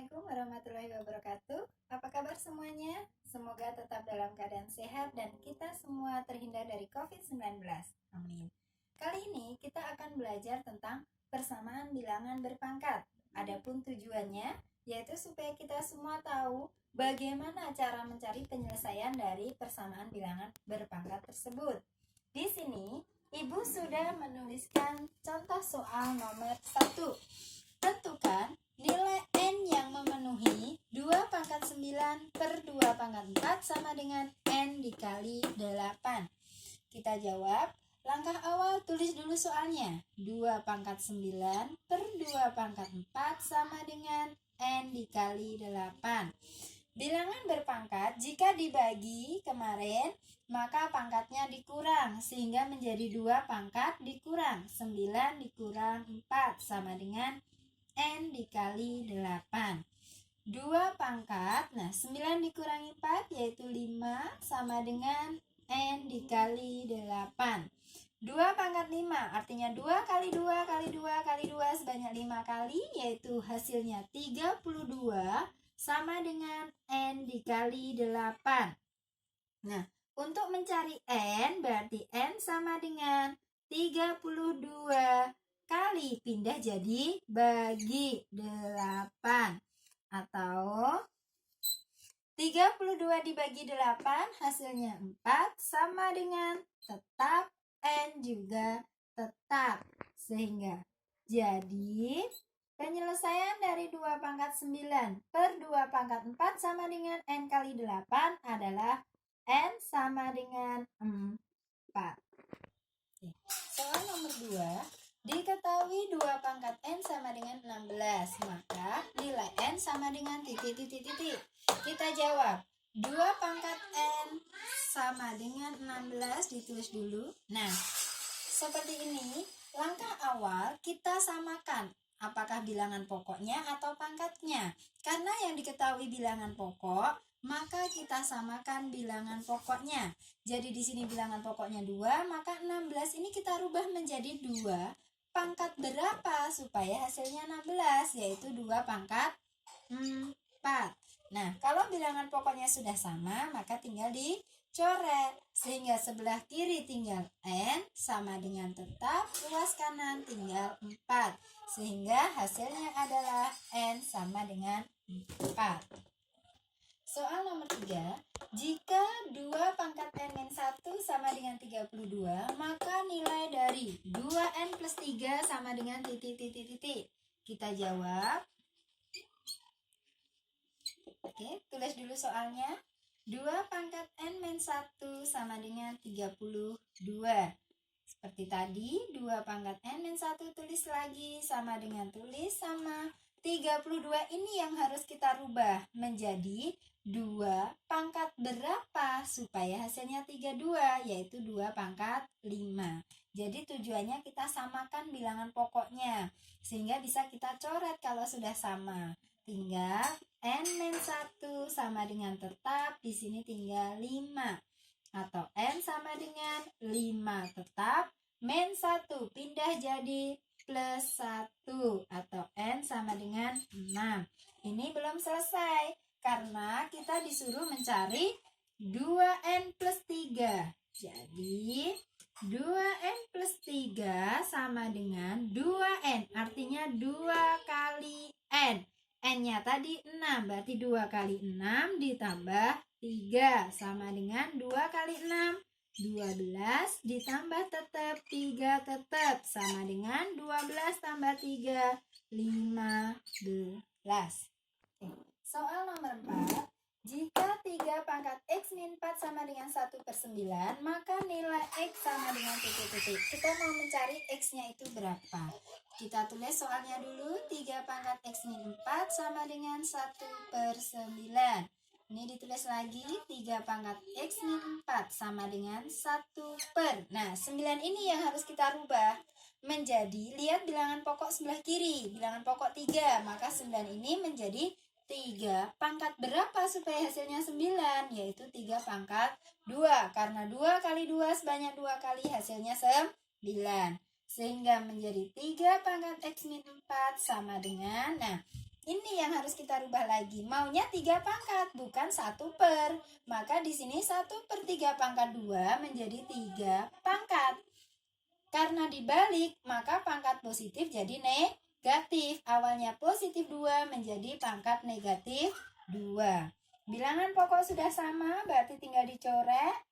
Assalamualaikum warahmatullahi wabarakatuh. Apa kabar semuanya? Semoga tetap dalam keadaan sehat dan kita semua terhindar dari COVID-19. Amin. Kali ini kita akan belajar tentang persamaan bilangan berpangkat. Adapun tujuannya yaitu supaya kita semua tahu bagaimana cara mencari penyelesaian dari persamaan bilangan berpangkat tersebut. Di sini Ibu sudah menuliskan contoh soal nomor 1. Tentukan nilai N yang memenuhi 2 pangkat 9 per 2 pangkat 4 sama dengan N dikali 8. Kita jawab. Langkah awal tulis dulu soalnya. 2 pangkat 9 per 2 pangkat 4 sama dengan N dikali 8. Bilangan berpangkat jika dibagi kemarin, maka pangkatnya dikurang sehingga menjadi 2 pangkat dikurang 9 dikurang 4 sama dengan N dikali 8. 2 pangkat, 9 dikurangi 4 yaitu 5 sama dengan N dikali 8. 2 pangkat 5 artinya 2 kali 2 kali 2 kali 2 sebanyak 5 kali yaitu hasilnya 32 sama dengan N dikali 8. Nah, untuk mencari N berarti N sama dengan 32 kali pindah jadi bagi 8. Atau 32 dibagi 8 hasilnya 4 sama dengan tetap N juga tetap. Sehingga jadi penyelesaian dari 2 pangkat 9 per 2 pangkat 4 sama dengan N kali 8 adalah N sama dengan 4. Soal nomor 2. Diketahui 2 pangkat N sama dengan 16. Maka nilai N sama dengan titik. Kita jawab. 2 pangkat N sama dengan 16 ditulis dulu. Nah, seperti ini. Langkah awal kita samakan. Apakah bilangan pokoknya atau pangkatnya? Karena yang diketahui bilangan pokok, maka kita samakan bilangan pokoknya. Jadi di sini bilangan pokoknya 2, maka 16 ini kita rubah menjadi 2 pangkat berapa supaya hasilnya 16, yaitu 2 pangkat 4. Nah, kalau bilangan pokoknya sudah sama, maka tinggal dicoret. Sehingga sebelah kiri tinggal N sama dengan tetap, luas kanan tinggal 4. Sehingga hasilnya adalah N sama dengan 4. Soal nomor 3. Jika 2 pangkat N-1 sama dengan 32, maka nilai dari 2N plus 3 sama dengan titik. Kita jawab. Oke, tulis dulu soalnya. 2 pangkat N-1 sama dengan 32. Seperti tadi, 2 pangkat N-1 tulis lagi sama dengan tulis sama 32 ini yang harus kita rubah menjadi 2 pangkat berapa supaya hasilnya 32, yaitu 2 pangkat 5. Jadi tujuannya kita samakan bilangan pokoknya sehingga bisa kita coret kalau sudah sama. Tinggal N-1 sama dengan tetap, di sini tinggal 5. Atau N sama dengan 5 tetap, min 1 pindah jadi plus 1. Atau N sama dengan 6. Ini belum selesai, karena kita disuruh mencari 2N plus 3. Jadi 2N plus 3 sama dengan 2N, artinya 2 kali N. N-nya tadi 6, berarti 2 kali 6 ditambah 3 sama dengan 2 kali 6, 12 ditambah tetap 3 tetap sama dengan 12 tambah 3, 15. Soal nomor 4. Jika 3 pangkat X min 4 sama dengan 1 per 9, maka nilai X sama dengan titik. Kita mau mencari X-nya itu berapa? Kita tulis soalnya dulu. 3 pangkat X min 4 sama dengan 1 per 9. Ini ditulis lagi. 3 pangkat X min 4 sama dengan 1 per. Nah, 9 ini yang harus kita rubah menjadi, lihat bilangan pokok sebelah kiri. Bilangan pokok 3, maka 9 ini menjadi 3 pangkat berapa supaya hasilnya 9, yaitu 3 pangkat 2. Karena 2 kali 2 sebanyak 2 kali, hasilnya 9. Sehingga menjadi 3 pangkat X min 4 sama dengan, nah Ini yang harus kita rubah lagi. Maunya 3 pangkat, bukan 1 per. Maka di sini 1/3 pangkat 2 menjadi 3 pangkat. Karena dibalik, maka pangkat positif jadi negatif. Awalnya positif 2 menjadi pangkat negatif 2. Bilangan pokok sudah sama, berarti tinggal dicoret.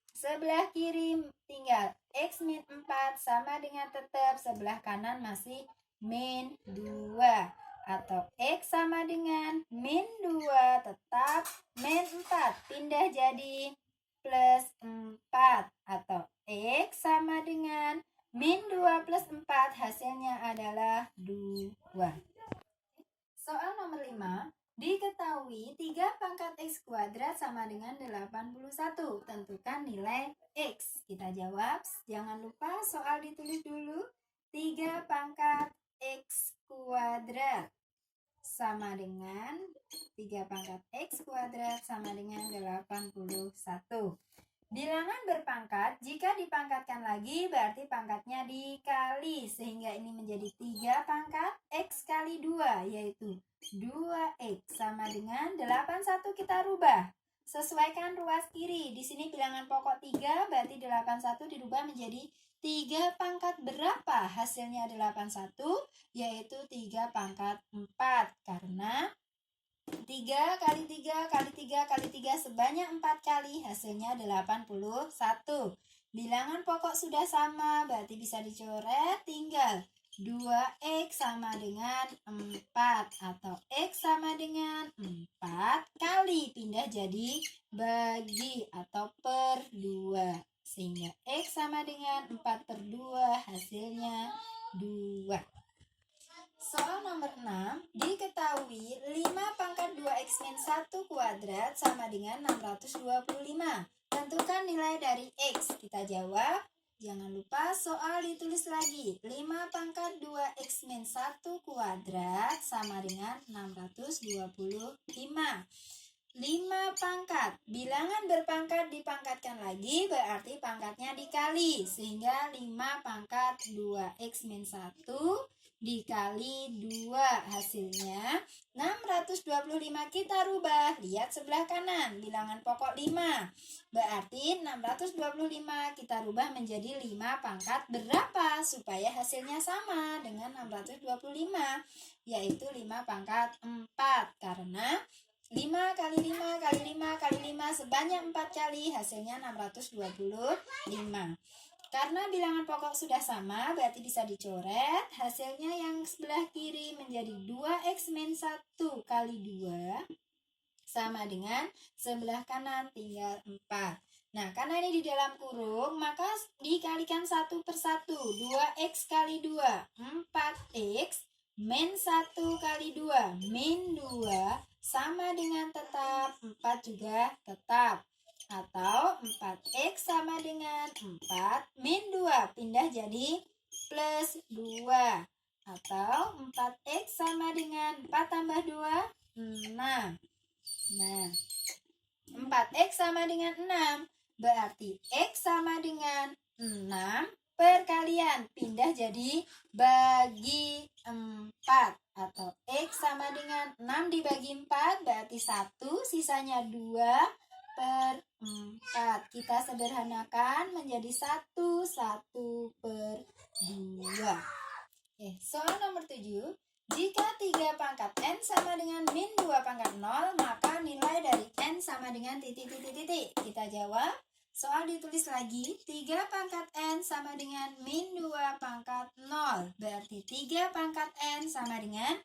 Sebelah kiri tinggal X min 4 sama dengan tetap sebelah kanan masih min 2. Atau X sama dengan min 2 tetap min 4. Pindah jadi plus 4. Atau X sama dengan min 2 plus 4. Hasilnya adalah 2. Soal nomor 5. Diketahui 3 pangkat X kuadrat sama dengan 81. Tentukan nilai X. Kita jawab. Jangan lupa soal ditulis dulu. 3 pangkat X kuadrat sama dengan 3 pangkat X kuadrat sama dengan 81. Bilangan berpangkat, jika dipangkatkan lagi berarti pangkatnya dikali. Sehingga ini menjadi 3 pangkat X kali 2, yaitu 2X sama dengan 81 kita rubah. Sesuaikan ruas kiri. Di sini bilangan pokok 3, berarti 81 dirubah menjadi 3 pangkat berapa? Hasilnya 81, yaitu 3 pangkat 4. Karena 3 kali 3 kali 3 kali 3 sebanyak 4 kali, hasilnya 81. Bilangan pokok sudah sama, berarti bisa dicoret. Tinggal 2X sama dengan 4 atau X sama dengan 4 kali pindah jadi bagi atau per 2. Sehingga X sama dengan 4/2, hasilnya 2. Soal nomor 6, diketahui 5 pangkat 2X min 1 kuadrat sama dengan 625. Tentukan nilai dari X. Kita jawab. Jangan lupa soal ditulis lagi. 5 pangkat 2X min 1 kuadrat sama dengan 625. 5 pangkat. Bilangan berpangkat dipangkatkan lagi berarti pangkatnya dikali. Sehingga 5 pangkat 2X min 1 dikali 2, hasilnya 625. Kita rubah, lihat sebelah kanan, bilangan pokok 5, berarti 625 kita rubah menjadi 5 pangkat berapa supaya hasilnya sama dengan 625, yaitu 5 pangkat 4. Karena 5 kali 5 kali 5 kali 5 sebanyak 4 kali, hasilnya 625. Karena bilangan pokok sudah sama, berarti bisa dicoret. Hasilnya yang sebelah kiri menjadi 2X min 1 kali 2 sama dengan sebelah kanan tinggal 4. Nah, karena ini di dalam kurung, maka dikalikan 1 per 1. 2X kali 2, 4X min 1 kali 2, min 2 sama dengan tetap, 4 juga tetap. Atau 4X sama dengan 4 min 2, pindah jadi plus 2. Atau 4X sama dengan 4 tambah 2, 6. Nah, 4X sama dengan 6, berarti X sama dengan 6 perkalian, pindah jadi bagi 4. Atau X sama dengan 6 dibagi 4, berarti 1, sisanya 2 per 4. Kita sederhanakan menjadi 1 per 2. Soal nomor 7. Jika 3 pangkat N sama dengan min 2 pangkat 0, maka nilai dari N sama dengan titik. Kita jawab. Soal ditulis lagi. 3 pangkat N sama dengan min 2 pangkat 0. Berarti 3 pangkat N sama dengan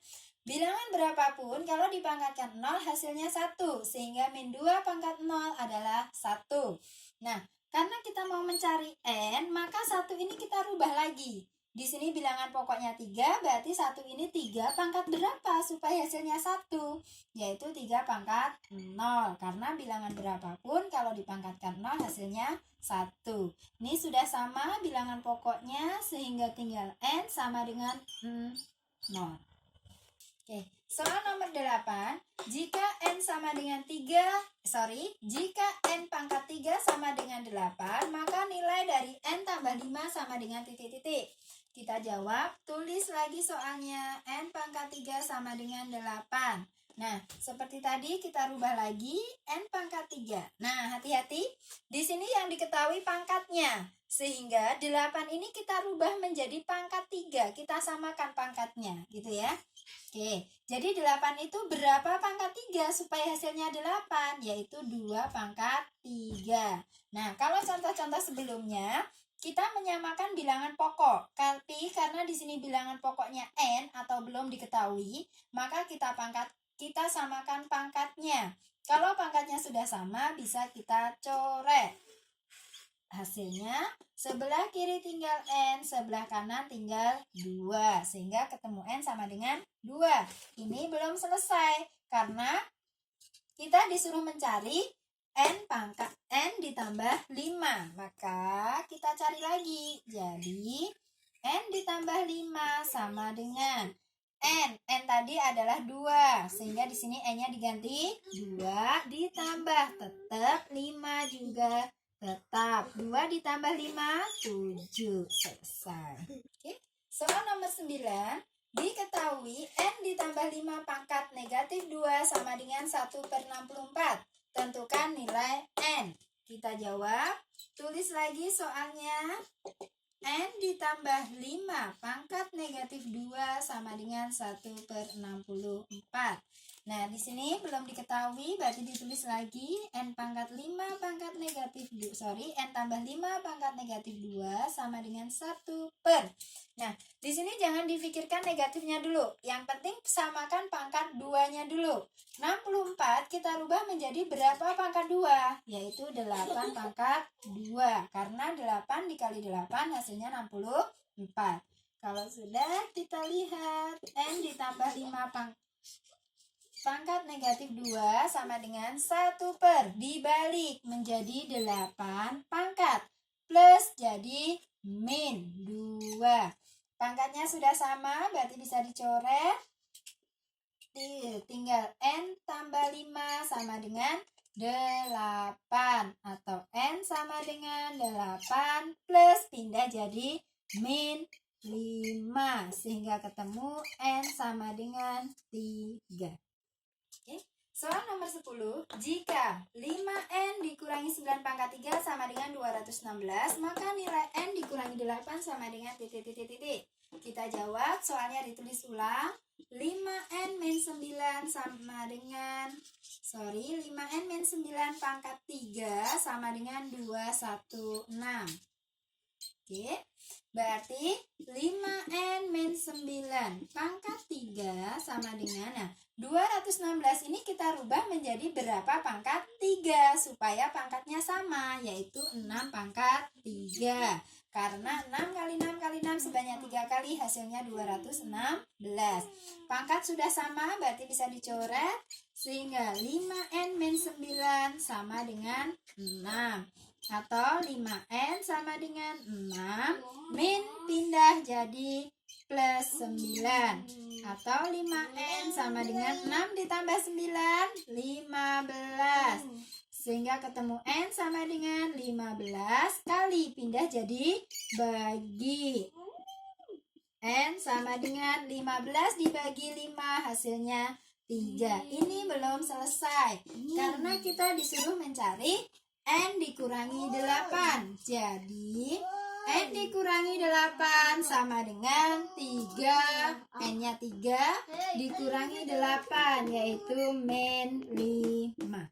bilangan berapapun, kalau dipangkatkan 0 hasilnya 1. Sehingga min 2 pangkat 0 adalah 1. Nah, karena kita mau mencari N, maka 1 ini kita rubah lagi. Di sini bilangan pokoknya 3, berarti 1 ini 3 pangkat berapa supaya hasilnya 1? Yaitu 3 pangkat 0. Karena bilangan berapapun kalau dipangkatkan 0 hasilnya 1. Ini sudah sama bilangan pokoknya sehingga tinggal N sama dengan 0. Soal nomor 8. Jika N sama dengan jika N pangkat 3 sama dengan 8, maka nilai dari N tambah 5 sama dengan titik. Kita jawab, tulis lagi soalnya. N pangkat 3 sama dengan 8. Nah, seperti tadi kita rubah lagi N pangkat 3. Nah, hati-hati. Di sini yang diketahui pangkatnya. Sehingga 8 ini kita rubah menjadi pangkat 3. Kita samakan pangkatnya, gitu ya. Oke, jadi 8 itu berapa pangkat 3 supaya hasilnya 8? Yaitu 2 pangkat 3. Nah, kalau contoh-contoh sebelumnya, kita menyamakan bilangan pokok. Tapi karena di sini bilangan pokoknya N atau belum diketahui, maka kita samakan pangkatnya. Kalau pangkatnya sudah sama, bisa kita coret. Hasilnya, sebelah kiri tinggal N, sebelah kanan tinggal 2. Sehingga ketemu N sama dengan 2. Ini belum selesai, karena kita disuruh mencari N ditambah 5. Maka kita cari lagi. Jadi, N ditambah 5 sama dengan N tadi adalah 2. Sehingga di sini N-nya diganti 2 ditambah tetap 5 juga tetap. 2 ditambah 5, 7. Selesai. Oke. Soal nomor 9. Diketahui N ditambah 5 pangkat negatif 2 sama dengan 1/64. Tentukan nilai N. Kita jawab. Tulis lagi soalnya. N ditambah 5 pangkat negatif 2 sama dengan 1/64. Nah, di sini belum diketahui, berarti ditulis lagi N pangkat 5 pangkat negatif N tambah 5 pangkat negatif 2 sama dengan 1 per. Nah, di sini jangan difikirkan negatifnya dulu. Yang penting samakan pangkat 2-nya dulu. 64 kita rubah menjadi berapa pangkat 2? Yaitu 8 pangkat 2. Karena 8 dikali 8 hasilnya 64. Kalau sudah, kita lihat N ditambah 5 pangkat negatif 2 sama dengan 1 per. Dibalik menjadi 8 pangkat. Plus jadi min 2. Pangkatnya sudah sama, berarti bisa dicoret. Tinggal N tambah 5 sama dengan 8. Atau N sama dengan 8 plus pindah jadi min 5. Sehingga ketemu N sama dengan 3. Oke. Soal nomor 10. Jika 5N dikurangi 9 pangkat 3 sama dengan 216, maka nilai N dikurangi 8 sama dengan titik. Kita jawab, soalnya ditulis ulang. 5N min 9 sama dengan 5N min 9 pangkat 3 sama dengan 216. Oke, berarti 5N min 9 pangkat 3 sama dengan 216 ini kita rubah menjadi berapa pangkat 3 supaya pangkatnya sama, yaitu 6 pangkat 3. Karena 6 kali 6 kali 6 sebanyak 3 kali, hasilnya 216. Pangkat sudah sama, berarti bisa dicoret. Sehingga 5N min 9 sama dengan 6. Atau 5N sama dengan 6 min pindah jadi plus 9. Atau 5N sama dengan 6 ditambah 9, 15. Sehingga ketemu N sama dengan 15 kali pindah jadi bagi. N sama dengan 15 dibagi 5, hasilnya 3. Ini belum selesai, karena kita disuruh mencari N dikurangi 8. Jadi N dikurangi 8 sama dengan 3. N-nya 3 dikurangi 8, yaitu min 5.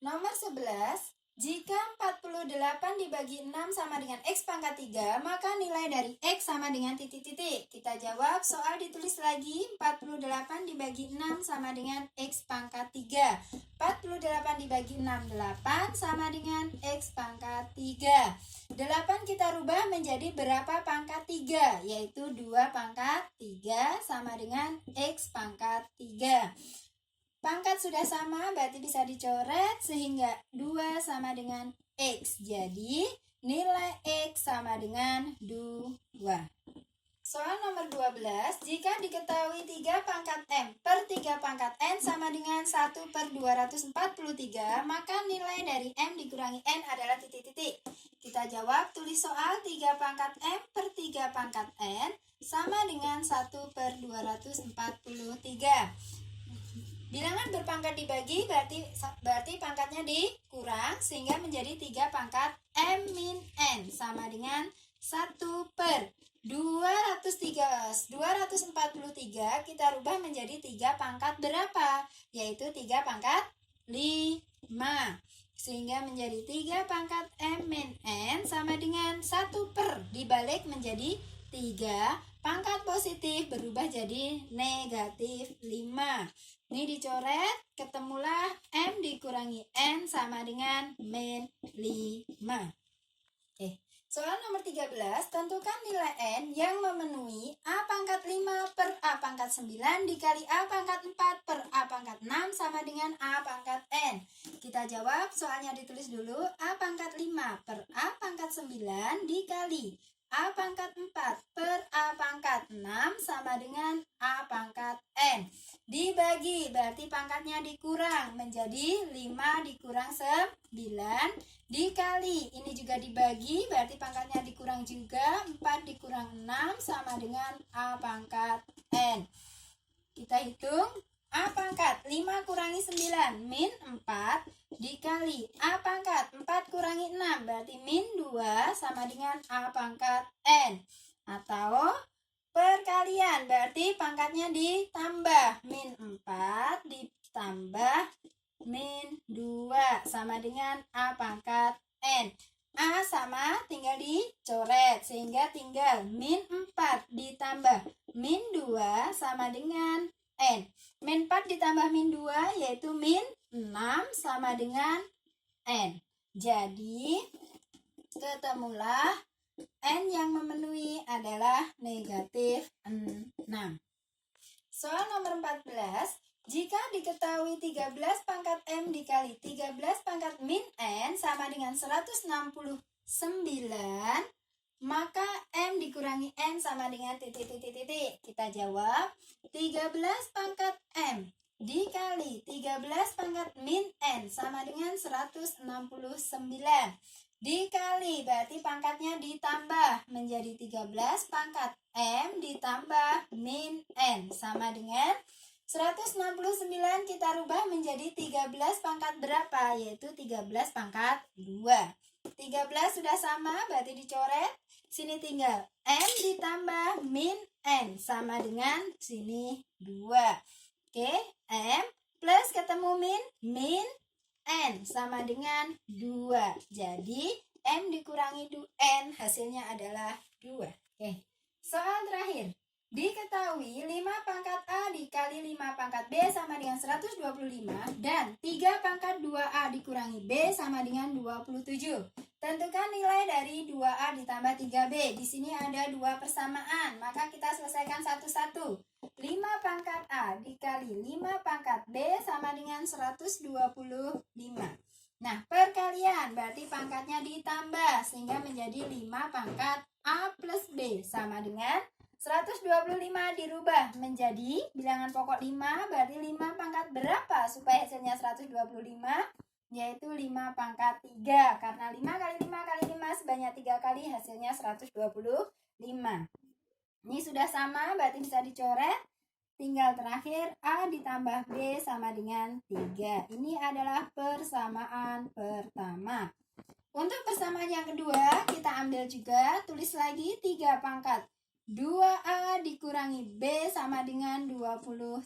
Nomor 11. Jika 48 dibagi 6 sama dengan X pangkat 3, maka nilai dari X sama dengan titik-titik. Kita jawab, soal ditulis lagi. 48 dibagi 6 sama dengan X pangkat 3. 48 dibagi 6, 8 sama dengan X pangkat 3. 8 kita rubah menjadi berapa pangkat 3? Yaitu 2 pangkat 3 sama dengan X pangkat 3. Pangkat sudah sama, berarti bisa dicoret, sehingga 2 sama dengan X. Jadi nilai X sama dengan 2. Soal nomor 12, jika diketahui 3 pangkat M per 3 pangkat N sama dengan 1 per 243, maka nilai dari M dikurangi N adalah titik-titik. Kita jawab, tulis soal 3 pangkat M per 3 pangkat N sama dengan 1 per 243. Bilangan berpangkat dibagi berarti pangkatnya dikurang sehingga menjadi 3 pangkat M min N sama dengan 1 per 243 kita rubah menjadi 3 pangkat berapa? Yaitu 3 pangkat 5. Sehingga menjadi 3 pangkat M min N sama dengan 1 per dibalik menjadi 3 pangkat positif berubah jadi negatif 5. Ini dicoret, ketemulah M dikurangi N sama dengan min 5. Soal nomor 13, tentukan nilai N yang memenuhi A pangkat 5 per A pangkat 9 dikali A pangkat 4 per A pangkat 6 sama dengan A pangkat N. Kita jawab, soalnya ditulis dulu, A pangkat 5 per A pangkat 9 dikali A pangkat 4 per A pangkat 6 sama dengan A pangkat N. Dibagi, berarti pangkatnya dikurang menjadi 5 dikurang 9 dikali, ini juga dibagi, berarti pangkatnya dikurang juga, 4 dikurang 6 sama dengan A pangkat N. Kita hitung, A pangkat 5 kurangi 9 min 4 dikali A pangkat 4 kurangi 6 berarti min 2 sama dengan A pangkat N. Atau perkalian, berarti pangkatnya ditambah, min 4 ditambah min 2 sama dengan A pangkat N. A sama tinggal dicoret sehingga tinggal min 4 ditambah min 2 sama dengan N. Min 4 ditambah min 2 yaitu min 6 sama dengan N. Jadi ketemulah N yang memenuhi adalah negatif 6. Soal nomor 14, jika diketahui 13 pangkat M dikali 13 pangkat min N sama dengan 169, maka M dikurangi N sama dengan titik-titik-titik. Kita jawab, 13 pangkat M dikali 13 pangkat min N sama dengan 169. Dikali, berarti pangkatnya ditambah menjadi 13 pangkat M ditambah min N sama dengan 169 kita rubah menjadi 13 pangkat berapa? Yaitu 13 pangkat 2. 13 sudah sama, berarti dicoret. Sini tinggal M ditambah min N sama dengan sini 2. Oke, M plus ketemu min N sama dengan 2. Jadi M dikurangi N hasilnya adalah 2. Oke. Soal terakhir. Diketahui 5 pangkat A dikali 5 pangkat B sama dengan 125 dan 3 pangkat 2A dikurangi B sama dengan 27. Tentukan nilai dari 2A ditambah 3B. Di sini ada 2 persamaan, maka kita selesaikan satu-satu. 5 pangkat A dikali 5 pangkat B sama dengan 125. Nah, perkalian berarti pangkatnya ditambah sehingga menjadi 5 pangkat A plus B sama dengan 125 dirubah menjadi bilangan pokok 5, berarti 5 pangkat berapa supaya hasilnya 125? Yaitu 5 pangkat 3, karena 5 kali 5 kali 5 sebanyak 3 kali hasilnya 125. Ini sudah sama, berarti bisa dicoret. Tinggal terakhir A ditambah B sama dengan 3. Ini adalah persamaan pertama. Untuk persamaan yang kedua, kita ambil juga, tulis lagi 3 pangkat 2A dikurangi B sama dengan 27.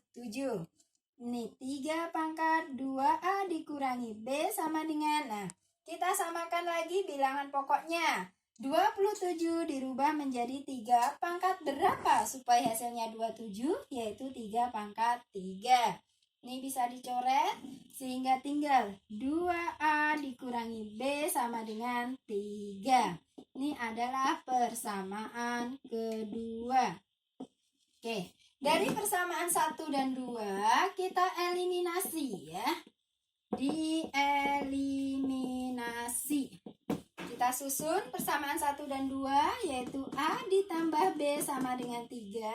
Ini 3 pangkat 2A dikurangi B sama dengan, nah kita samakan lagi bilangan pokoknya. 27 dirubah menjadi 3 pangkat berapa supaya hasilnya 27? Yaitu 3 pangkat 3. Ini bisa dicoret sehingga tinggal 2A dikurangi B sama dengan 3. Ini adalah persamaan kedua. Oke, dari persamaan 1 dan 2 kita eliminasi ya. Dieliminasi. Kita susun persamaan 1 dan 2, yaitu A ditambah B sama dengan 3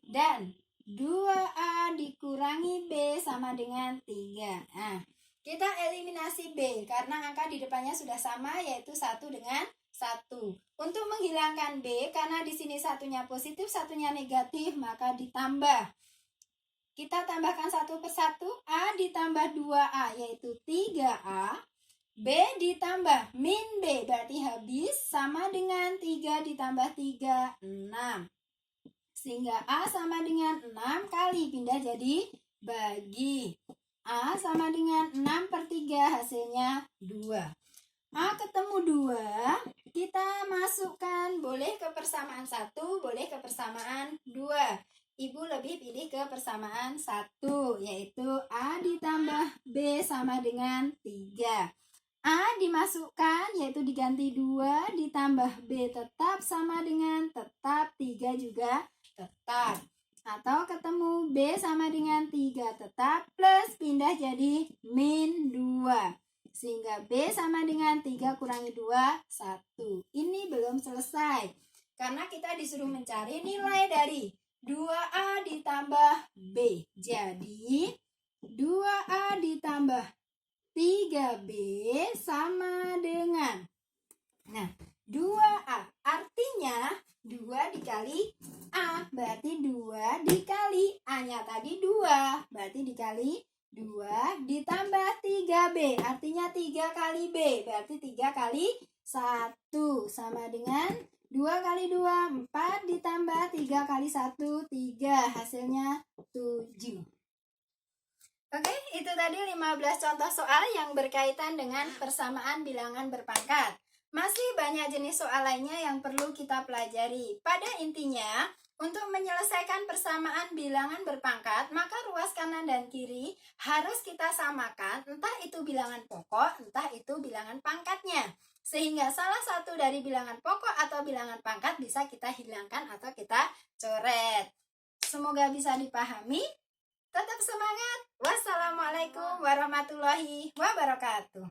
dan 2A dikurangi B sama dengan 3. Nah, kita eliminasi B karena angka di depannya sudah sama, yaitu 1 dengan 1. Untuk menghilangkan B, karena di sini satunya positif, satunya negatif, maka ditambah. Kita tambahkan satu persatu. A ditambah 2A yaitu 3A. B ditambah min B berarti habis, sama dengan 3 ditambah 3, 6. Sehingga A sama dengan 6 kali pindah jadi bagi. A sama dengan 6 per 3, hasilnya 2. A ketemu 2, kita masukkan, boleh ke persamaan 1, boleh ke persamaan 2. Ibu lebih pilih ke persamaan 1, yaitu A ditambah B sama dengan 3. A dimasukkan, yaitu diganti 2, ditambah B tetap sama dengan tetap, 3 juga tetap. Atau ketemu B sama dengan 3 tetap, plus pindah jadi min 2. Sehingga B sama dengan 3 kurangi 2, 1. Ini belum selesai, karena kita disuruh mencari nilai dari 2A ditambah B. Jadi 2A ditambah 3B sama dengan, nah, 2A. Artinya 2 dikali A, berarti 2 dikali A-nya tadi 2, berarti dikali 2 ditambah 3B, artinya 3 kali B, berarti 3 kali 1, sama dengan 2 kali 2, 4, ditambah 3 kali 1, 3, hasilnya 7. Oke, itu tadi 15 contoh soal yang berkaitan dengan persamaan bilangan berpangkat. Masih banyak jenis soal lainnya yang perlu kita pelajari. Pada intinya, untuk menyelesaikan persamaan bilangan berpangkat, maka ruas kanan dan kiri harus kita samakan, entah itu bilangan pokok, entah itu bilangan pangkatnya. Sehingga salah satu dari bilangan pokok atau bilangan pangkat bisa kita hilangkan atau kita coret. Semoga bisa dipahami. Tetap semangat. Wassalamualaikum warahmatullahi wabarakatuh.